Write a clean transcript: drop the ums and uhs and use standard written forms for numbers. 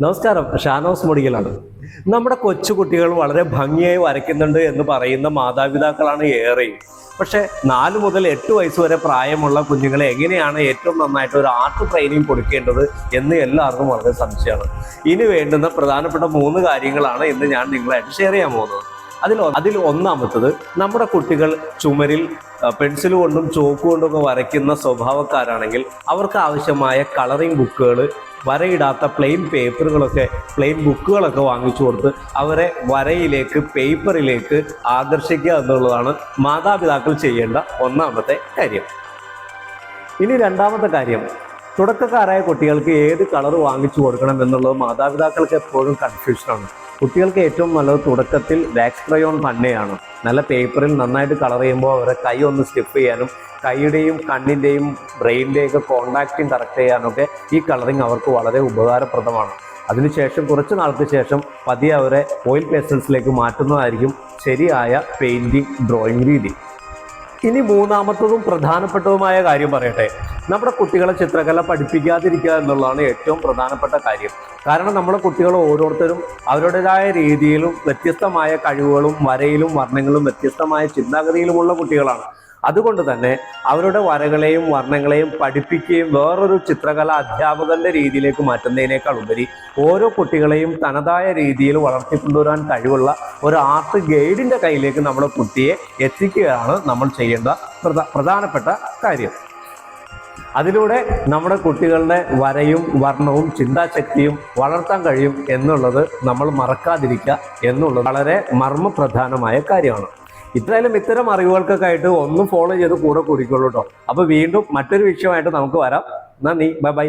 നമസ്കാരം, ഷാനോസ് മുടികലാണ്. നമ്മുടെ കൊച്ചുകുട്ടികൾ വളരെ ഭംഗിയായി വരയ്ക്കുന്നുണ്ട് എന്ന് പറയുന്ന മാതാപിതാക്കളാണ് ഏറെയും. പക്ഷെ 4 മുതൽ 8 വയസ്സ് വരെ പ്രായമുള്ള കുഞ്ഞുങ്ങളെ എങ്ങനെയാണ് ഏറ്റവും നന്നായിട്ട് ഒരു ആർട്ട് ട്രെയിനിങ് കൊടുക്കേണ്ടത് എന്ന് എല്ലാവർക്കും വളരെ സംശയമാണ്. ഇനി വേണ്ടുന്ന പ്രധാനപ്പെട്ട 3 കാര്യങ്ങളാണ് ഇന്ന് ഞാൻ നിങ്ങളായിട്ട് ഷെയർ ചെയ്യാൻ പോകുന്നത്. അതിൽ ഒന്നാമത്തത്, നമ്മുടെ കുട്ടികൾ ചുമരിൽ പെൻസിൽ കൊണ്ടും ചോക്ക് കൊണ്ടും വരയ്ക്കുന്ന സ്വഭാവക്കാരാണെങ്കിൽ അവർക്ക് ആവശ്യമായ കളറിംഗ് ബുക്കുകൾ, വരയിടാത്ത പ്ലെയിൻ പേപ്പറുകളൊക്കെ, പ്ലെയിൻ ബുക്കുകളൊക്കെ വാങ്ങിച്ചു കൊടുത്ത് അവരെ വരയിലേക്ക്, പേപ്പറിലേക്ക് ആകർഷിക്കുക എന്നുള്ളതാണ് മാതാപിതാക്കൾ ചെയ്യേണ്ട ഒന്നാമത്തെ കാര്യം. ഇനി രണ്ടാമത്തെ കാര്യം, തുടക്കക്കാരായ കുട്ടികൾക്ക് ഏത് കളർ വാങ്ങിച്ചു കൊടുക്കണം എന്നുള്ളത് മാതാപിതാക്കൾക്ക് എപ്പോഴും കൺഫ്യൂഷനാണ്. കുട്ടികൾക്ക് ഏറ്റവും നല്ലത് തുടക്കത്തിൽ വാക്സ് ക്രയോൺ തന്നെയാണ്. നല്ല പേപ്പറിൽ നന്നായിട്ട് കളർ ചെയ്യുമ്പോൾ അവരെ കൈ ഒന്ന് സ്റ്റിഫ് ചെയ്യാനും കൈയുടെയും കണ്ണിൻ്റെയും ബ്രെയിനിൻ്റെയും ഒക്കെ കോണ്ടാക്റ്റിങ് കറക്റ്റ് ചെയ്യാനൊക്കെ ഈ കളറിങ് അവർക്ക് വളരെ ഉപകാരപ്രദമാണ്. അതിനുശേഷം കുറച്ച് നാൾക്ക് ശേഷം പതിയെ അവരെ ഓയിൽ പേസ്റ്റൽസിലേക്ക് മാറ്റുന്നതായിരിക്കും ശരിയായ പെയിൻറ്റിങ് ഡ്രോയിങ് രീതി. ഇനി മൂന്നാമത്തതും പ്രധാനപ്പെട്ടതുമായ കാര്യം പറയട്ടെ. നമ്മുടെ കുട്ടികളെ ചിത്രകല പഠിപ്പിക്കാതിരിക്കുക എന്നുള്ളതാണ് ഏറ്റവും പ്രധാനപ്പെട്ട കാര്യം. കാരണം നമ്മുടെ കുട്ടികൾ ഓരോരുത്തരും അവരുടേതായ രീതിയിലും വ്യത്യസ്തമായ കഴിവുകളും വരയിലും വർണ്ണങ്ങളും വ്യത്യസ്തമായ ചിന്താഗതിയിലുമുള്ള കുട്ടികളാണ്. അതുകൊണ്ട് തന്നെ അവരുടെ വരകളെയും വർണ്ണങ്ങളെയും പഠിപ്പിക്കുകയും വേറൊരു ചിത്രകല അധ്യാപകന്റെ രീതിയിലേക്ക് മാറ്റുന്നതിനേക്കാൾ ഉപരി ഓരോ കുട്ടികളെയും തനതായ രീതിയിൽ വളർത്തിക്കൊണ്ടുവരാൻ കഴിവുള്ള ഒരു ആർട്ട് ഗൈഡിന്റെ കയ്യിലേക്ക് നമ്മുടെ കുട്ടിയെ എത്തിക്കുകയാണ് നമ്മൾ ചെയ്യേണ്ട പ്രധാനപ്പെട്ട കാര്യം. അതിലൂടെ നമ്മുടെ കുട്ടികളുടെ വരയും വർണ്ണവും ചിന്താശക്തിയും വളർത്താൻ കഴിയും എന്നുള്ളത് നമ്മൾ മറക്കാതിരിക്കുക എന്നുള്ളത് വളരെ മർമ്മപ്രധാനമായ കാര്യമാണ്. ഇത്തരം അറിവുകൾക്കൊക്കെ ആയിട്ട് ഒന്ന് ഫോളോ ചെയ്ത് കൂടെ കൂടിക്കോളൂ കേട്ടോ. അപ്പോൾ വീണ്ടും മറ്റൊരു വിഷയമായിട്ട് നമുക്ക് വരാം. നന്ദി, ബൈ.